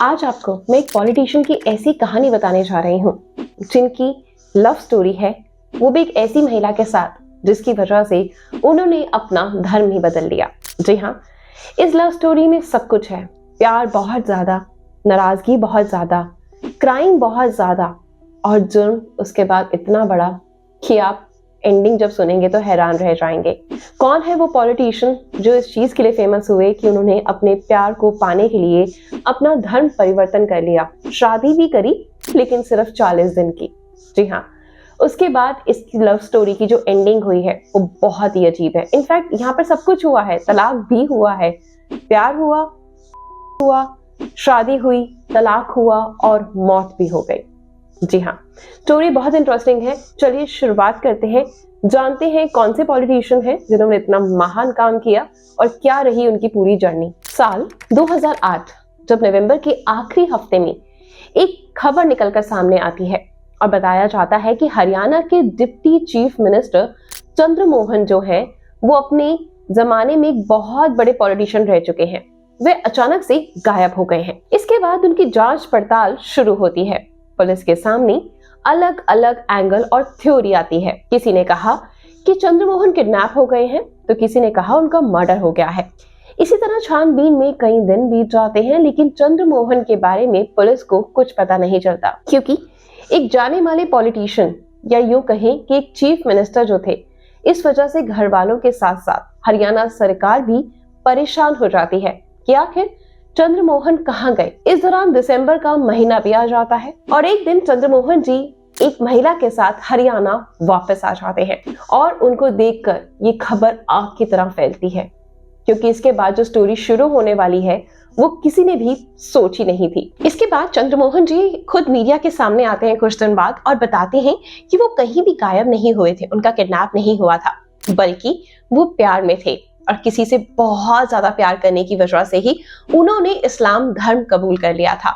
आज आपको मैं एक पॉलिटिशियन की ऐसी कहानी बताने जा रही हूँ जिनकी लव स्टोरी है, वो भी एक ऐसी महिला के साथ जिसकी वजह से उन्होंने अपना धर्म ही बदल लिया। जी हाँ, इस लव स्टोरी में सब कुछ है। प्यार बहुत ज्यादा, नाराजगी बहुत ज्यादा, क्राइम बहुत ज्यादा और जुर्म उसके बाद इतना बड़ा कि आप एंडिंग जब सुनेंगे तो हैरान रह जाएंगे। कौन है वो पॉलिटिशियन जो इस चीज के लिए फेमस हुए कि उन्होंने अपने प्यार को पाने के लिए अपना धर्म परिवर्तन कर लिया, शादी भी करी लेकिन सिर्फ 40 दिन की। जी हाँ, उसके बाद इसकी लव स्टोरी की जो एंडिंग हुई है वो बहुत ही अजीब है। इनफैक्ट यहाँ पर सब कुछ हुआ है, तलाक भी हुआ है, प्यार हुआ, शादी हुई, तलाक हुआ और मौत भी हो गई। जी हाँ, स्टोरी बहुत इंटरेस्टिंग है। चलिए शुरुआत करते हैं, जानते हैं कौन से पॉलिटिशियन हैं जिन्होंने इतना महान काम किया और क्या रही उनकी पूरी जर्नी। साल 2008 जब नवंबर के आखिरी हफ्ते में एक खबर निकलकर सामने आती है और बताया जाता है कि हरियाणा के डिप्टी चीफ मिनिस्टर चंद्रमोहन जो है वो अपने जमाने में एक बहुत बड़े पॉलिटिशियन रह चुके हैं, वे अचानक से गायब हो गए हैं। इसके बाद उनकी जांच पड़ताल शुरू होती है। पुलिस के सामने अलग अलग एंगल और थ्योरी आती है। किसी ने कहा कि चंद्रमोहन किडनैप हो गए हैं, तो किसी ने कहा उनका मर्डर हो गया है। इसी तरह छानबीन में कई दिन बीत जाते हैं लेकिन चंद्रमोहन के बारे में पुलिस को कुछ पता नहीं चलता, क्योंकि एक जाने माने पॉलिटिशियन या यूं कहें कि एक चीफ मिनिस्टर जो थे, इस वजह से घर वालों के साथ साथ हरियाणा सरकार भी परेशान हो जाती है कि आखिर चंद्रमोहन कहाँ गए। इस दौरान दिसंबर का महीना भी आ जाता है और एक दिन चंद्रमोहन जी एक महिला के साथ हरियाणा वापस आ जाते हैं और उनको देखकर ये खबर आग की तरह फैलती है, क्योंकि इसके बाद जो स्टोरी शुरू होने वाली है वो किसी ने भी सोची नहीं थी। इसके बाद चंद्रमोहन जी खुद मीडिया के सामने आते हैं कुछ दिन बाद और बताते हैं कि वो कहीं भी गायब नहीं हुए थे, उनका किडनैप नहीं हुआ था, बल्कि वो प्यार में थे और किसी से बहुत ज्यादा प्यार करने की वजह से ही उन्होंने इस्लाम धर्म कबूल कर लिया था।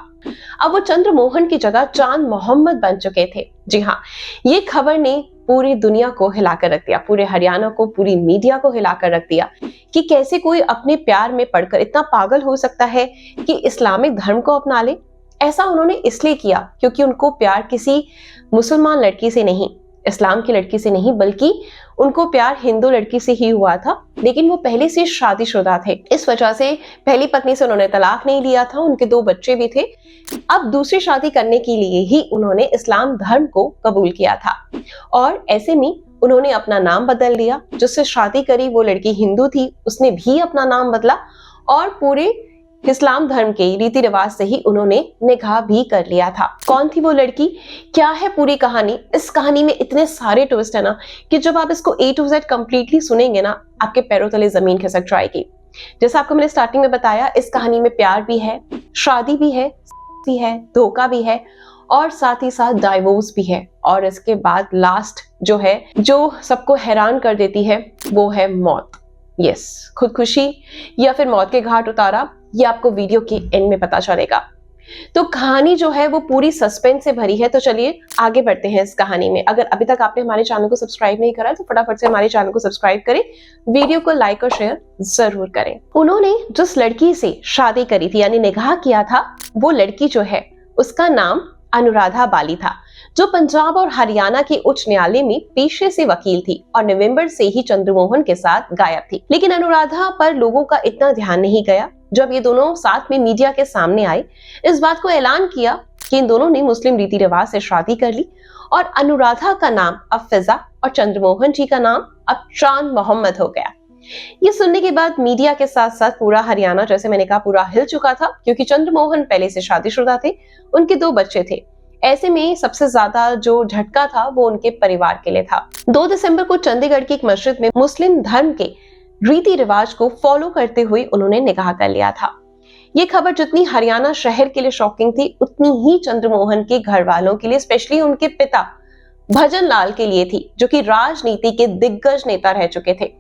अब वो चंद्रमोहन की जगह चांद मोहम्मद बन चुके थे। जी हाँ, ये खबर ने पूरी दुनिया को हिलाकर रख दिया, पूरे हरियाणा को, पूरी मीडिया को हिलाकर रख दिया कि कैसे कोई अपने प्यार में पड़कर इतना पागल हो सकता है कि इस्लामिक धर्म को अपना ले। ऐसा उन्होंने इसलिए किया क्योंकि उनको प्यार किसी मुसलमान लड़की से नहीं, इस्लाम की लड़की से नहीं, बल्कि उनको प्यार हिंदू लड़की से ही हुआ था, लेकिन वो पहले से शादीशुदा थे। इस वजह से पहली पत्नी से उन्होंने तलाक नहीं लिया था, उनके 2 बच्चे भी थे। अब दूसरी शादी करने के लिए ही उन्होंने इस्लाम धर्म को कबूल किया था और ऐसे में उन्होंने अपना नाम बदल लिया। जिससे शादी करी वो लड़की हिंदू थी, उसने भी अपना नाम बदला और पूरे इस्लाम धर्म के रीति रिवाज से ही उन्होंने निकाह भी कर लिया था। कौन थी वो लड़की, क्या है पूरी कहानी? इस कहानी में इतने सारे ट्विस्ट है ना कि जब आप इसको A to Z कंप्लीटली सुनेंगे ना, आपके पैरों तले जमीन खिसक जाएगी। जैसा आपको मैंने स्टार्टिंग में बताया, इस कहानी में प्यार भी है, शादी भी है, धोखा भी है और साथ ही साथ डाइवोर्स भी है। और इसके बाद लास्ट जो है, जो सबको हैरान कर देती है, वो है मौत। यस, खुदकुशी या फिर मौत के घाट उतारा, ये आपको वीडियो के एंड में पता चलेगा। तो कहानी जो है वो पूरी सस्पेंस से भरी है। तो चलिए आगे बढ़ते हैं इस कहानी में। अगर अभी तक आपने हमारे चैनल को सब्सक्राइब नहीं करा तो फटाफट से हमारे चैनल को सब्सक्राइब करें, वीडियो को लाइक और शेयर जरूर करें। उन्होंने जिस लड़की से शादी करी थी यानी निकाह किया था, वो लड़की जो है उसका नाम अनुराधा बाली था, जो पंजाब और हरियाणा के उच्च न्यायालय में पेशे से वकील थी और नवंबर से ही चंद्रमोहन के साथ गायब थी। लेकिन अनुराधा पर लोगों का इतना ध्यान नहीं गया। जब ये दोनों साथ में मीडिया के सामने आए, इस बात को ऐलान किया कि इन दोनों ने मुस्लिम रीति रिवाज से शादी कर ली और अनुराधा का नाम अब फिजा और चंद्रमोहन जी का नाम अब चांद मोहम्मद हो गया। ये सुनने के बाद मीडिया के साथ साथ पूरा हरियाणा, जैसे मैंने कहा, पूरा हिल चुका था, क्योंकि चंद्रमोहन पहले से शादीशुदा थे, उनके 2 बच्चे थे। ऐसे में सबसे ज्यादा जो झटका था वो उनके परिवार के लिए था। 2 दिसंबर को चंडीगढ़ की एक मस्जिद में मुस्लिम धर्म के रीति रिवाज को फॉलो करते हुए उन्होंने निकाह कर लिया था। ये खबर जितनी हरियाणा शहर के लिए शॉकिंग थी, उतनी ही चंद्रमोहन के घर वालों के लिए, स्पेशली उनके पिता भजन लाल के लिए थी, जो कि राजनीति के दिग्गज नेता रह चुके थे।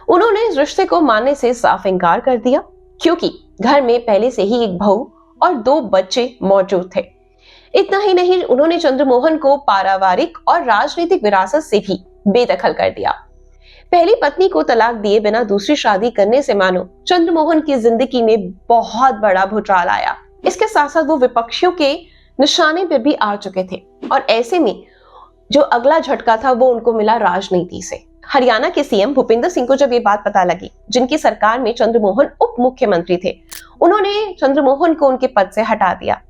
उन्होंने इस रिश्ते को मानने से साफ इनकार कर दिया, क्योंकि घर में पहले से ही एक बहू और 2 बच्चे मौजूद थे। इतना ही नहीं, उन्होंने चंद्रमोहन को पारिवारिक और राजनीतिक विरासत से भी बेदखल कर दिया। पहली पत्नी को तलाक दिए बिना दूसरी शादी करने से मानो चंद्रमोहन की जिंदगी में बहुत बड़ा भूचाल आया। इसके साथ साथ वो विपक्षियों के निशाने पर भी आ चुके थे और ऐसे में जो अगला झटका था वो उनको मिला राजनीति से। हरियाणा के सीएम भूपिंदर सिंह को जब ये बात पता लगी, जिनकी सरकार में चंद्रमोहन उप मुख्यमंत्री थे, उन्होंने चंद्रमोहन को उनके पद से हटा दिया।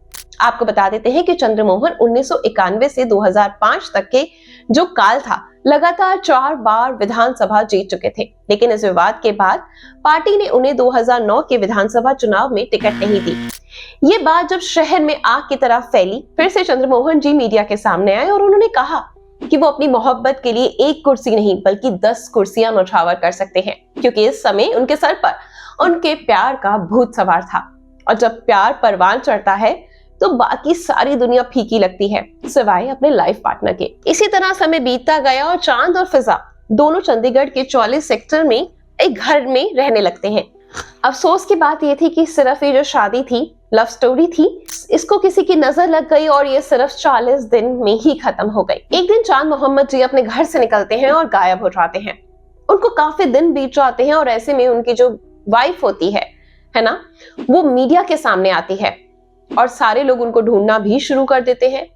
आपको बता देते हैं कि चंद्रमोहन 1991 से 2005 तक के जो काल था, लगातार 4 बार विधानसभा जीत चुके थे। लेकिन इस विवाद के बाद पार्टी ने उन्हें 2009 के विधानसभा चुनाव में टिकट नहीं दी। ये बात जब शहर में आग की तरह फैली, फिर से चंद्रमोहन जी मीडिया के सामने आए और उन्होंने कहा कि वो अपनी मोहब्बत के लिए एक कुर्सी नहीं बल्कि 10 कुर्सियां न्यौछावर कर सकते हैं, क्योंकि इस समय उनके सर पर उनके प्यार का भूत सवार था। और जब प्यार परवान चढ़ता है तो बाकी सारी दुनिया फीकी लगती है, सिवाय अपने लाइफ पार्टनर के। इसी तरह समय बीतता गया और चांद और फिजा दोनों चंडीगढ़ के 44 सेक्टर में एक घर में रहने लगते हैं। अफसोस की बात यह थी कि सिर्फ ये जो शादी थी, लव स्टोरी थी, इसको किसी की नजर लग गई और ये सिर्फ 40 दिन में ही खत्म हो गई। एक दिन चांद मोहम्मद जी अपने घर से निकलते हैं और गायब हो जाते हैं। उनको काफी दिन बीत जाते हैं और ऐसे में उनकी जो वाइफ होती है ना, वो मीडिया के सामने आती है और सारे लोग उनको ढूंढना भी शुरू कर देते हैं।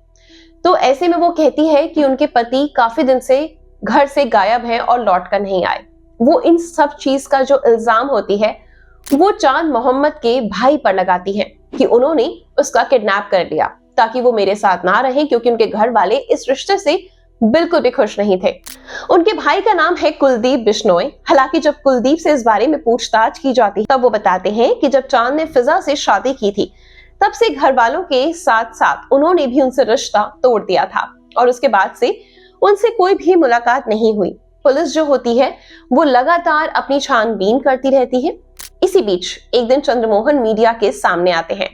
तो ऐसे में वो कहती है कि उनके पति काफी दिन से घर से गायब हैं और लौट कर नहीं आए। वो इन सब चीज का जो इल्जाम होती है वो चांद मोहम्मद के भाई पर लगाती है कि उन्होंने उसका किडनैप कर लिया ताकि वो मेरे साथ ना रहे, क्योंकि उनके घर वाले इस रिश्ते से बिल्कुल भी खुश नहीं थे। उनके भाई का नाम है कुलदीप बिश्नोई। हालांकि जब कुलदीप से इस बारे में पूछताछ की जाती है तब वो बताते हैं कि जब चांद ने फिजा से शादी की थी तब से घर वालों के साथ साथ उन्होंने भी उनसे रिश्ता तोड़ दिया था और उसके बाद से उनसे कोई भी मुलाकात नहीं हुई। पुलिस जो होती है वो लगातार अपनी छानबीन करती रहती है। इसी बीच एक दिन चंद्रमोहन मीडिया के सामने आते हैं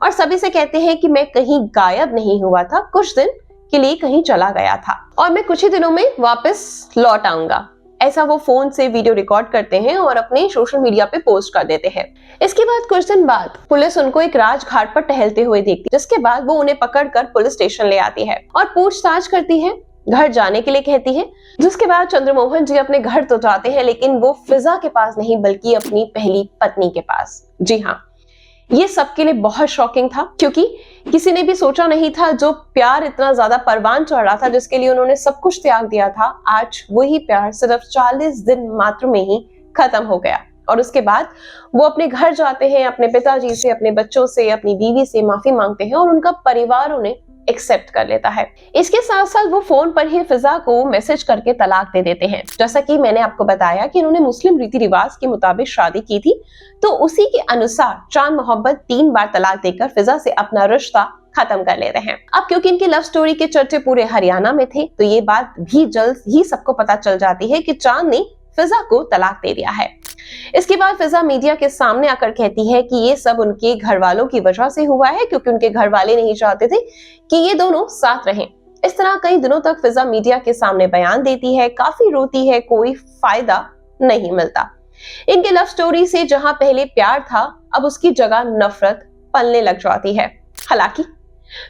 और सभी से कहते हैं कि मैं कहीं गायब नहीं हुआ था, कुछ दिन के लिए कहीं चला गया था और मैं कुछ ही दिनों में वापस लौट आऊंगा। ऐसा वो फोन से वीडियो रिकॉर्ड करते हैं और अपने सोशल मीडिया पे पोस्ट कर देते हैं। इसके बाद कुछ दिन बाद पुलिस उनको एक राजघाट पर टहलते हुए देखती, जिसके बाद वो उन्हें पकड़कर पुलिस स्टेशन ले आती है और पूछताछ करती है, घर जाने के लिए कहती है। जिसके बाद चंद्रमोहन जी अपने घर तो जाते हैं, लेकिन वो फिजा के पास नहीं बल्कि अपनी पहली पत्नी के पास। जी हाँ, ये सबके लिए बहुत शॉकिंग था, क्योंकि किसी ने भी सोचा नहीं था जो प्यार इतना ज्यादा परवान चढ़ रहा था, जिसके लिए उन्होंने सब कुछ त्याग दिया था, आज वही प्यार सिर्फ 40 दिन मात्र में ही खत्म हो गया। और उसके बाद वो अपने घर जाते हैं, अपने पिताजी से, अपने बच्चों से, अपनी बीवी से माफी मांगते हैं और उनका परिवार उन्हें एक्सेप्ट कर लेता है। इसके साथ साथ वो फोन पर ही फिजा को मैसेज करके तलाक दे देते हैं। जैसा कि मैंने आपको बताया कि इन्होंने मुस्लिम रीति रिवाज के मुताबिक शादी की थी, तो उसी के अनुसार चांद मोहम्मद 3 बार तलाक देकर फिजा से अपना रिश्ता खत्म कर लेते हैं। अब क्योंकि इनकी लव स्टोरी के चर्चे पूरे हरियाणा में थे, तो ये बात भी जल्द ही सबको पता चल जाती है कि चांद ने फिजा को तलाक दे दिया है। इसके बाद फिजा मीडिया के सामने आकर कहती है कि ये सब उनके घर वालों की वजह से हुआ है, क्योंकि उनके घर वाले नहीं चाहते थे कि ये दोनों साथ रहें। इस तरह कई दिनों तक फिजा मीडिया के सामने बयान देती है, काफी रोती है, कोई फायदा नहीं मिलता। इनके लव स्टोरी से जहां पहले प्यार था, अब उसकी जगह नफरत पलने लग जाती है। हालांकि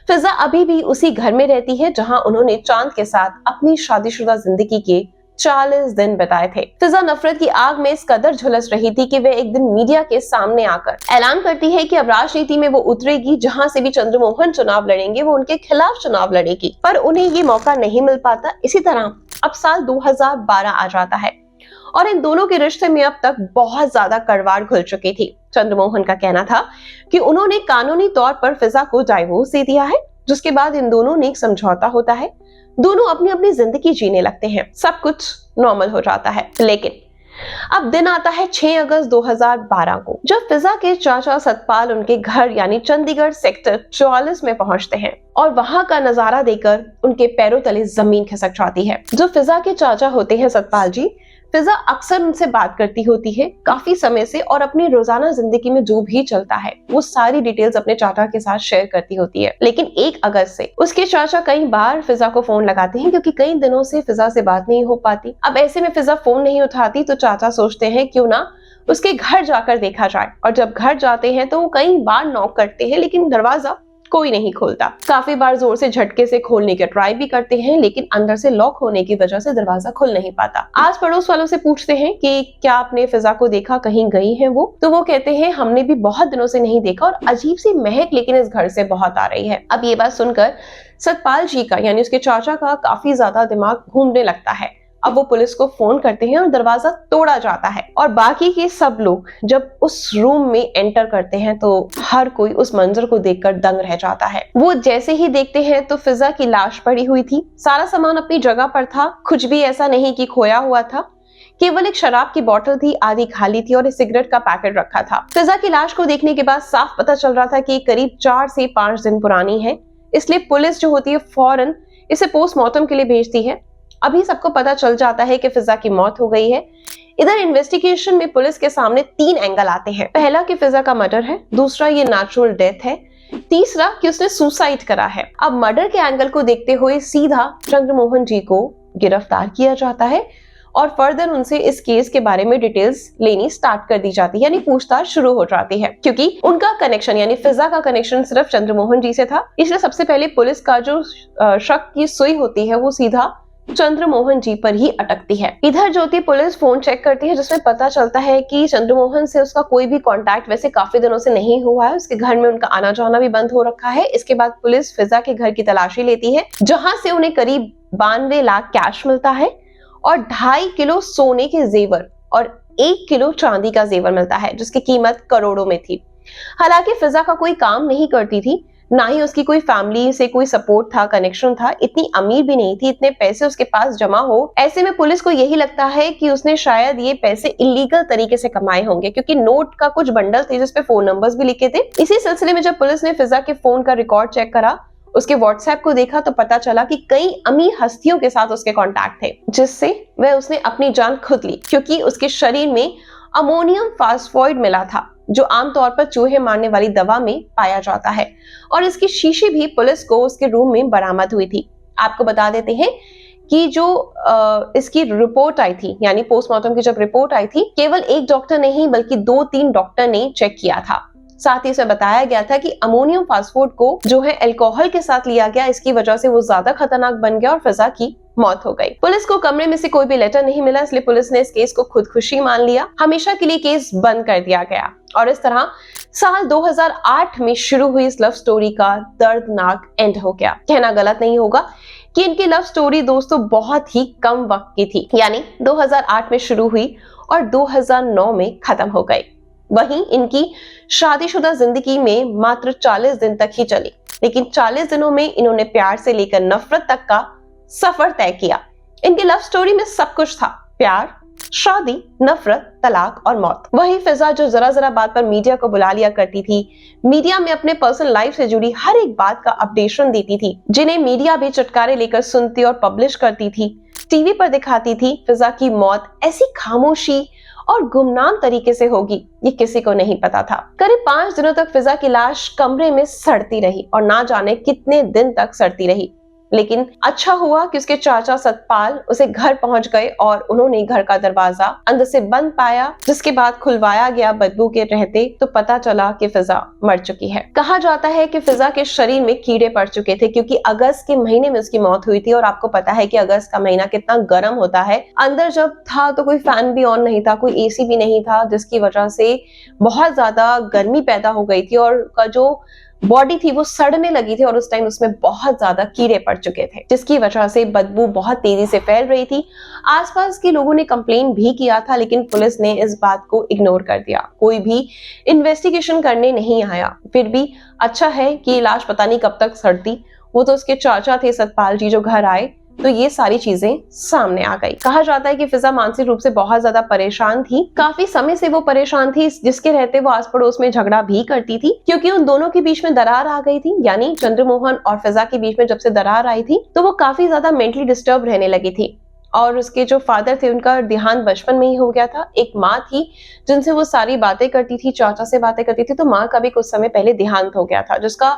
फिजा अभी भी उसी घर में रहती है जहां उन्होंने चांद के साथ अपनी शादीशुदा जिंदगी के 40 दिन बिताए थे। फिजा नफरत की आग में इस कदर झुलस रही थी कि वह एक दिन मीडिया के सामने आकर ऐलान करती है कि अब राजनीति में वो उतरेगी, जहां से भी चंद्रमोहन चुनाव लड़ेंगे वो उनके खिलाफ चुनाव लड़ेगी। पर उन्हें ये मौका नहीं मिल पाता। इसी तरह अब साल 2012 आ जाता है और इन दोनों के रिश्ते में अब तक बहुत ज्यादा कड़वाड़ घुल चुकी थी। चंद्रमोहन का कहना था कि उन्होंने कानूनी तौर पर फिजा को डाइवोर्स दे दिया है, जिसके बाद इन दोनों ने एक समझौता होता है, दोनों अपनी अपनी जिंदगी जीने लगते हैं, सब कुछ नॉर्मल हो जाता है। लेकिन अब दिन आता है 6 अगस्त 2012 को, जब फिजा के चाचा सतपाल उनके घर यानी चंडीगढ़ सेक्टर 44 में पहुंचते हैं और वहां का नजारा देखकर उनके पैरों तले जमीन खिसक जाती है। जो फिजा के चाचा होते हैं सतपाल जी, फिजा अक्सर उनसे बात करती होती है काफी समय से और अपनी रोजाना जिंदगी में जो भी चलता है वो सारी डिटेल्स अपने चाचा के साथ शेयर करती होती है। लेकिन 1 अगस्त से उसके चाचा कई बार फिजा को फोन लगाते हैं, क्योंकि कई दिनों से फिजा से बात नहीं हो पाती। अब ऐसे में फिजा फोन नहीं उठाती तो चाचा सोचते हैं क्यों ना उसके घर जाकर देखा जाए, और जब घर जाते हैं तो वो कई बार नॉक करते हैं लेकिन दरवाजा कोई नहीं खोलता। काफी बार जोर से झटके से खोलने के ट्राई भी करते हैं, लेकिन अंदर से लॉक होने की वजह से दरवाजा खुल नहीं पाता। आस पड़ोस वालों से पूछते हैं कि क्या आपने फिजा को देखा, कहीं गई हैं वो? तो वो कहते हैं हमने भी बहुत दिनों से नहीं देखा और अजीब सी महक लेकिन इस घर से बहुत आ रही है। अब ये बात सुनकर सतपाल जी का यानी उसके चाचा का काफी ज्यादा दिमाग घूमने लगता है। अब वो पुलिस को फोन करते हैं और दरवाजा तोड़ा जाता है और बाकी के सब लोग जब उस रूम में एंटर करते हैं तो हर कोई उस मंजर को देखकर दंग रह जाता है। वो जैसे ही देखते हैं तो फिजा की लाश पड़ी हुई थी, सारा सामान अपनी जगह पर था, कुछ भी ऐसा नहीं कि खोया हुआ था, केवल एक शराब की बोतल थी, आधी खाली थी और एक सिगरेट का पैकेट रखा था। फिजा की लाश को देखने के बाद साफ पता चल रहा था कि करीब 4 से 5 दिन पुरानी है, इसलिए पुलिस जो होती है फौरन इसे पोस्टमार्टम के लिए भेजती है। अभी सबको पता चल जाता है कि फिजा की मौत हो गई है। इधर इन्वेस्टिगेशन में पुलिस के सामने 3 एंगल आते हैं। पहला कि फिजा का मर्डर है, दूसरा ये नेचुरल डेथ है, तीसरा कि उसने सुसाइड करा है। अब मर्डर के एंगल को देखते हुए सीधा चंद्रमोहन जी को गिरफ्तार किया जाता है और फर्दर उनसे इस केस के बारे में डिटेल्स लेनी स्टार्ट कर दी जाती है, यानी पूछताछ शुरू हो जाती है। क्योंकि उनका कनेक्शन यानी फिजा का कनेक्शन सिर्फ चंद्रमोहन जी से था, इसलिए सबसे पहले पुलिस का जो शक की सुई होती है वो सीधा चंद्रमोहन जी पर ही अटकती है। इधर ज्योति पुलिस फोन चेक करती है जिसमें पता चलता है कि चंद्रमोहन से उसका कोई भी कांटेक्ट वैसे काफी दिनों से नहीं हुआ है, उसके घर में उनका आना जाना भी बंद हो रखा है। इसके बाद पुलिस फिजा के घर की तलाशी लेती है जहां से उन्हें करीब 92 लाख कैश मिलता है और 2.5 किलो सोने के जेवर और 1 किलो चांदी का जेवर मिलता है जिसकी कीमत करोड़ों में थी। हालांकि फिजा का कोई काम नहीं करती थी, ना ही उसकी कोई फैमिली से कोई सपोर्ट था, कनेक्शन था, इतनी अमीर भी नहीं थी, इतने पैसे उसके पास जमा हो। ऐसे में पुलिस को यही लगता है कि उसने शायद ये पैसे इलीगल तरीके से कमाए होंगे, क्योंकि नोट का कुछ बंडल थे जिसपे फोन नंबर्स भी लिखे थे। इसी सिलसिले में जब पुलिस ने फिजा के फोन का रिकॉर्ड चेक करा, उसके व्हाट्सएप को देखा तो पता चला कि कई अमीर हस्तियों के साथ उसके कॉन्टैक्ट थे, जिससे वह उसने अपनी जान खुद ली, क्योंकि उसके शरीर में अमोनियम फास्फोइड मिला था जो आमतौर पर चूहे मारने वाली दवा में पाया जाता है और इसकी शीशी भी पुलिस को उसके रूम में बरामद हुई थी। आपको बता देते हैं कि जो इसकी रिपोर्ट आई थी यानी पोस्टमार्टम की जब रिपोर्ट आई थी, केवल एक डॉक्टर नहीं बल्कि 2-3 डॉक्टर ने चेक किया था। साथ ही इसे बताया गया था कि अमोनियम फास्फोड को जो है अल्कोहल के साथ लिया गया, इसकी वजह से वो ज्यादा खतरनाक बन गया और फिजा की मौत हो गई। पुलिस को कमरे में से कोई भी लेटर नहीं मिला, इसलिए पुलिस ने इस केस को खुदकुशी मान लिया, हमेशा के लिए केस बंद कर दिया गया और इस तरह साल 2008 में शुरू हुई इस लव स्टोरी का दर्दनाक एंड हो गया। कहना गलत नहीं होगा कि इनकी लव स्टोरी दोस्तों बहुत ही कम वक्त की थी, यानी 2008 में शुरू हुई और 2009 में खत्म हो गई। वहीं इनकी शादीशुदा जिंदगी में मात्र 40 दिन तक ही चली, लेकिन 40 दिनों में इन्होंने प्यार से लेकर नफरत तक का सफर तय किया। इनकी लव स्टोरी में सब कुछ था, प्यार, शादी, नफरत, तलाक और मौत। वही फिजा जो जरा जरा बात पर मीडिया को बुला लिया करती थी, मीडिया में अपने पर्सनल लाइफ से जुड़ी हर एक बात का अपडेशन देती थी, जिन्हें मीडिया भी चटकारे लेकर सुनती और पब्लिश करती थी, टीवी पर दिखाती थी। फिजा की मौत ऐसी खामोशी और गुमनाम तरीके से होगी ये किसी को नहीं पता था। करीब 5 दिनों तक फिजा की लाश कमरे में सड़ती रही और ना जाने कितने दिन तक सड़ती रही, लेकिन अच्छा हुआ कि उसके चाचा सतपाल उसे घर पहुंच गए और उन्होंने घर का दरवाजा अंदर से बंद पाया, जिसके बाद खुलवाया गया बदबू के रहते तो पता चला कि फिजा मर चुकी है। कहा जाता है कि फिजा के शरीर में कीड़े पड़ चुके थे, क्योंकि अगस्त के महीने में उसकी मौत हुई थी और आपको पता है कि अगस्त का महीना कितना गर्म होता है। अंदर जब था तो कोई फैन भी ऑन नहीं था, कोई एसी भी नहीं था, जिसकी वजह से बहुत ज्यादा गर्मी पैदा हो गई थी और का जो बॉडी थी वो सड़ने लगी थी और उस टाइम उसमें बहुत ज्यादा कीड़े पड़ चुके थे, जिसकी वजह से बदबू बहुत तेजी से फैल रही थी। आसपास के लोगों ने कंप्लेन भी किया था, लेकिन पुलिस ने इस बात को इग्नोर कर दिया, कोई भी इन्वेस्टिगेशन करने नहीं आया। फिर भी अच्छा है कि लाश पता नहीं कब तक सड़ती, वो तो उसके चाचा थे सतपाल जी जो घर आए तो ये सारी चीजें सामने आ गई। कहा जाता है कि फिजा मानसिक रूप से बहुत ज्यादा परेशान थी, काफी समय से वो परेशान थी, जिसके रहते वो आस पड़ोस में झगड़ा भी करती थी, क्योंकि उन दोनों के बीच में दरार आ गई थी। यानी चंद्रमोहन और फिजा के बीच में जब से दरार आई थी तो वो काफी ज्यादा मेंटली डिस्टर्ब रहने लगी थी और उसके जो फादर थे उनका देहांत बचपन में ही हो गया था। एक माँ थी जिनसे वो सारी बातें करती थी, चाचा से बातें करती थी, तो माँ का भी कुछ समय पहले देहांत हो गया था, जिसका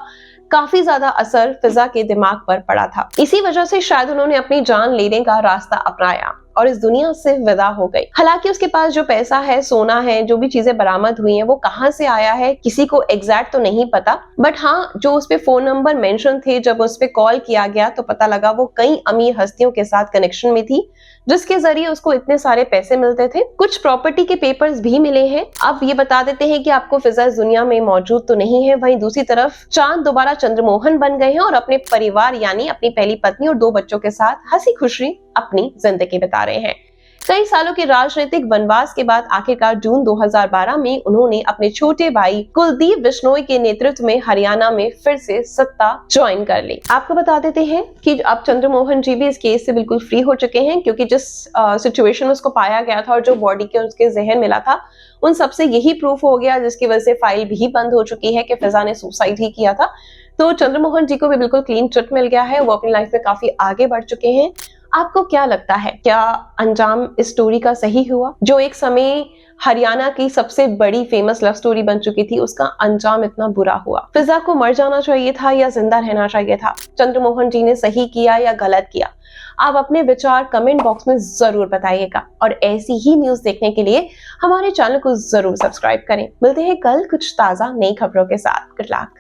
काफी ज्यादा असर फिजा के दिमाग पर पड़ा था। इसी वजह से शायद उन्होंने अपनी जान लेने का रास्ता अपनाया और इस दुनिया से विदा हो गई। हालांकि उसके पास जो पैसा है, सोना है, जो भी चीजें बरामद हुई हैं, वो कहाँ से आया है किसी को एग्जैक्ट तो नहीं पता, बट हाँ, जो उस पे फोन नंबर मेंशन थे, जब उस पे कॉल किया गया तो पता लगा वो कई अमीर हस्तियों के साथ कनेक्शन में थी, जिसके जरिए उसको इतने सारे पैसे मिलते थे। कुछ प्रॉपर्टी के पेपर्स भी मिले हैं। अब ये बता देते हैं कि आपको फिजा इस दुनिया में मौजूद तो नहीं है। वहीं दूसरी तरफ चांद दोबारा चंद्रमोहन बन गए हैं और अपने परिवार यानी अपनी पहली पत्नी और 2 बच्चों के साथ हंसी खुशी अपनी जिंदगी बिता रहे हैं। कई सालों के राजनीतिक वनवास के बाद आखिरकार जून 2012 में उन्होंने अपने छोटे भाई कुलदीप बिश्नोई के नेतृत्व में हरियाणा में फिर से सत्ता ज्वाइन कर ली। आपको बता देते हैं कि अब चंद्रमोहन जी भी इस केस से बिल्कुल फ्री हो चुके हैं, क्योंकि जिस सिचुएशन में उसको पाया गया था और जो बॉडी के उसके जहन मिला था, उन सबसे यही प्रूफ हो गया, जिसकी वजह से फाइल भी बंद हो चुकी है कि फिजा ने सुसाइड ही किया था। तो चंद्रमोहन जी को भी बिल्कुल क्लीन चिट मिल गया है। वो अपनी लाइफ में काफी आगे बढ़ चुके हैं। आपको क्या लगता है, क्या अंजाम इस स्टोरी का सही हुआ? जो एक समय हरियाणा की सबसे बड़ी फेमस लव स्टोरी बन चुकी थी, उसका अंजाम इतना बुरा हुआ। फिजा को मर जाना चाहिए था या जिंदा रहना चाहिए था? चंद्रमोहन जी ने सही किया या गलत किया? आप अपने विचार कमेंट बॉक्स में जरूर बताइएगा और ऐसी ही न्यूज देखने के लिए हमारे चैनल को जरूर सब्सक्राइब करें। मिलते हैं कल कुछ ताजा नई खबरों के साथ। Good luck.